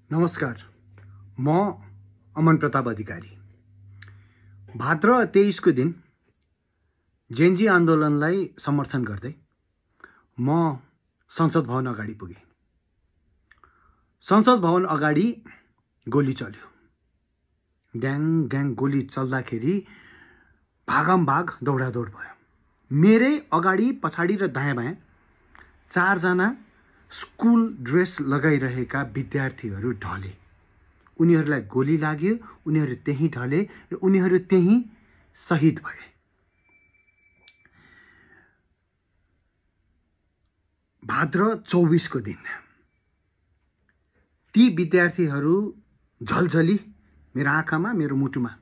नमस्कार, म अमन प्रताप अधिकारी। भाद्र 23 को दिन जेनजी आन्दोलनलाई समर्थन गर्दै म संसद भवन अगाडि पुगेँ। संसद भवन अगाडि गोली चल्यो। ड्याङ ड्याङ गोली चल्दाखेरि भागमभाग दौडादौड भयो। मेरै अगाडि पछाडि र दायाँ बायाँ 4 जना स्कुल ड्रेस लगाइरहेका विद्यार्थीहरू ढले। उनीहरूलाई गोली लाग्यो, उनीहरू त्यहीँ ढले र उनीहरू त्यहीँ शहीद भए। भाद्र 24 को दिन ती विद्यार्थीहरू झलझली मेरो आँखामा, मेरो मुटुमा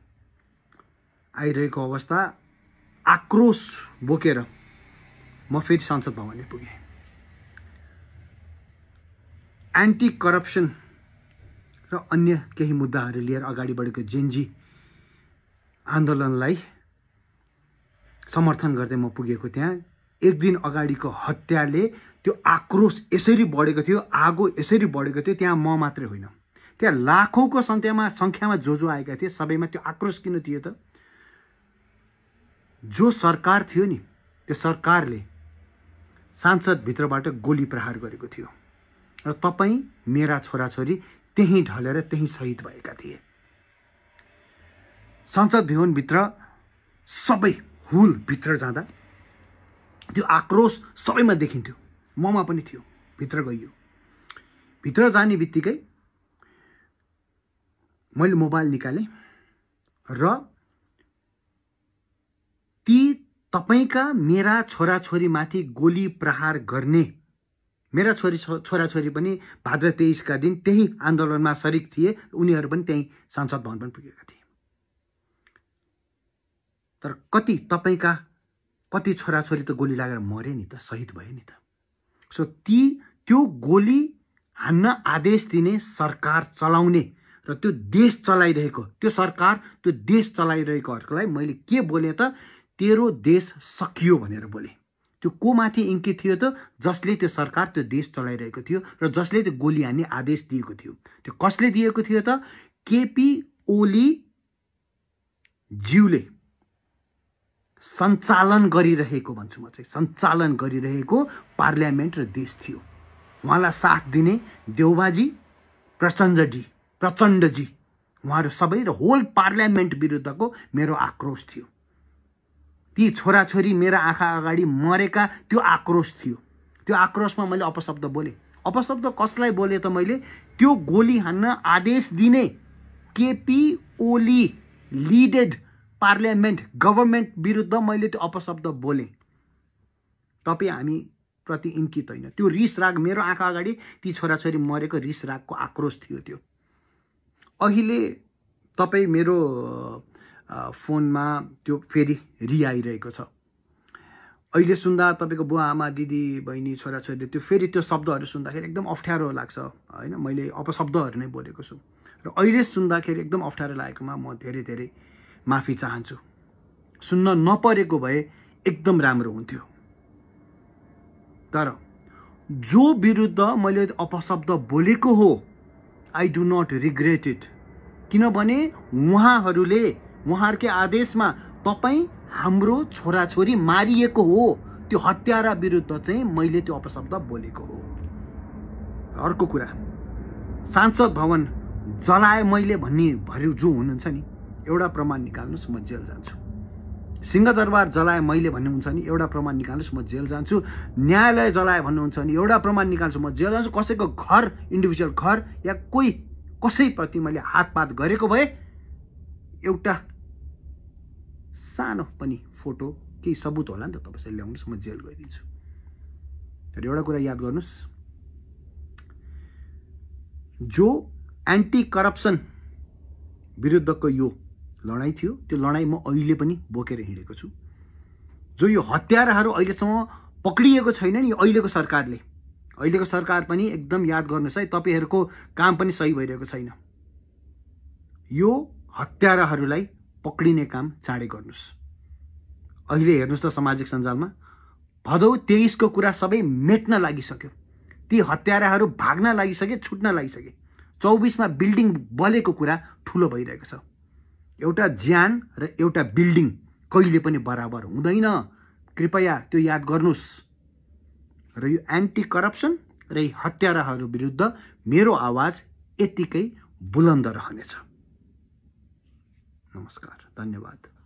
आइरहेको अवस्था, आक्रोश बोकेर म फेरि संसद भवनमा पुगेँ। एन्टी करप्सन र अन्य केही मुद्दाहरू लिएर अगाडि बढेको जेनजी आन्दोलनलाई समर्थन गर्दै म पुगेको त्यहाँ। एक दिन अगाडिको हत्याले त्यो आक्रोश यसरी बढेको थियो, आगो यसरी बढेको थियो। त्यहाँ म मात्रै होइन, त्यहाँ लाखौँको सङ्ख्यामा जो आएका थिए। सबैमा त्यो आक्रोश किन थियो त? जो सरकार थियो नि, त्यो सरकारले सांसदभित्रबाट गोली प्रहार गरेको थियो र तपाईँ मेरा छोराछोरी त्यहीँ ढलेर त्यहीँ शहीद भएका थिए। संसद भवनभित्र सबै हुल भित्र जाँदा त्यो आक्रोश सबैमा देखिन्थ्यो, ममा पनि थियो। भित्र गइयो। भित्र जाने बित्तिकै मैले मोबाइल निकालेँ र ती तपाईका मेरा छोराछोरीमाथि गोली प्रहार गर्ने, मेरा छोराछोरी पनि भाद्र 23 का दिन त्यही आन्दोलनमा सरिक थिए। उनीहरू पनि त्यही संसद भवन पनि पुगेका थिए। तर तपाईका कति छोराछोरी त गोली लागेर मरे नि त, शहीद भए नि त। सो त्यो गोली हान्न आदेश दिने सरकार चलाउने र त्यो देश चलाइरहेको त्यो सरकार, त्यो देश चलाइरहेकोहरूलाई मैले के बोले त? तेरो देश सकियो भनेर बोले। त्यो को माथि इङ्कित थियो त? जसले त्यो सरकार, त्यो देश चलाइरहेको थियो र जसले त्यो गोली हान्ने आदेश दिएको थियो। त्यो कसले दिएको थियो त? केपी ओली ज्यूले सञ्चालन गरिरहेको, भन्छु म चाहिँ, सञ्चालन गरिरहेको पार्लियामेन्ट र देश थियो। उहाँलाई साथ दिने देउबाजी, प्रचण्डजी, उहाँहरू सबै र होल पार्लियामेन्ट विरुद्धको मेरो आक्रोश थियो। ती छोराछोरी मेरा आँखा अगाडि मरेका, त्यो आक्रोश थियो। त्यो आक्रोशमा मैले अपशब्द बोले। अपशब्द कसलाई बोले त मैले? त्यो गोली हान्न आदेश दिने केपी ओली लिडेड पार्लियामेन्ट गभर्मेन्ट विरुद्ध मैले त्यो अपशब्द बोले। तपाईँ हामी प्रति इन्कित होइन। त्यो रिस राग मेरो आँखा अगाडि ती छोराछोरी मरेको रिस रागको आक्रोश थियो त्यो। अहिले तपाईँ मेरो फोनमा त्यो फेरि रिआइरहेको छ। अहिले सुन्दा तपाईँको बुवा आमा, दिदी बहिनी, छोराछोरीले त्यो फेरि त्यो शब्दहरू सुन्दाखेरि एकदम अप्ठ्यारो लाग्छ होइन। मैले अपशब्दहरू नै बोलेको छु र अहिले सुन्दाखेरि एकदम अप्ठ्यारो लागेकोमा म धेरै धेरै माफी चाहन्छु। सुन्न नपरेको भए एकदम राम्रो हुन्थ्यो। तर जो विरुद्ध मैले अपशब्द बोलेको हो, I do not regret it. किनभने उहाँहरूकै आदेशमा तपाईँ हाम्रो छोराछोरी मारिएको हो। त्यो हत्यारा विरुद्ध चाहिँ मैले त्यो अपशब्द बोलेको हो। अर्को कुरा, संसद भवन जलाए मैले भन्ने भरि जो हुनुहुन्छ नि, एउटा प्रमाण निकाल्नुहोस्, म जेल जान्छु। सिंहदरबार जलाए मैले भन्नुहुन्छ नि, एउटा प्रमाण निकाल्नुहोस्, म जेल जान्छु। न्यायालय जलाए भन्नुहुन्छ नि, एउटा प्रमाण निकाल्छु, म जेल जान्छु। कसैको घर, इन्डिभिजुअल घर या कसैप्रति मैले हातपात गरेको भए एउटा सानो पनि फोटो, केही सबुत होला नि त, तपाईँ ल्याउनुहोस्, म जेल गइदिन्छु। तर एउटा कुरा याद गर्नुहोस्, जो एन्टी करप्सन विरुद्धको यो लडाइँ थियो, त्यो लडाइँ म अहिले पनि बोकेर हिँडेको छु। जो यो हत्याराहरू अहिलेसम्म पक्रिएको छैन नि अहिलेको सरकार पनि एकदम याद गर्नुहोस् है, तपाईँहरूको काम पनि सही भइरहेको छैन। यो हत्याराहरूलाई पक्रिने काम चाँडै गर्नुहोस्। अहिले हेर्नुहोस् त सामाजिक सञ्जालमा भदौ 23 को कुरा सबै मेट्न लागिसक्यो। ती हत्याराहरू भाग्न लागिसके, छुट्न लागिसके। 24 मा बिल्डिङ बलेको कुरा ठुलो भइरहेको छ। एउटा ज्यान र एउटा बिल्डिङ कहिले पनि बराबर हुँदैन, कृपया त्यो याद गर्नुस्। र यो एन्टी करप्सन र यी हत्याराहरू विरुद्ध मेरो आवाज यतिकै बुलन्द रहनेछ। नमस्कार, धन्यवाद।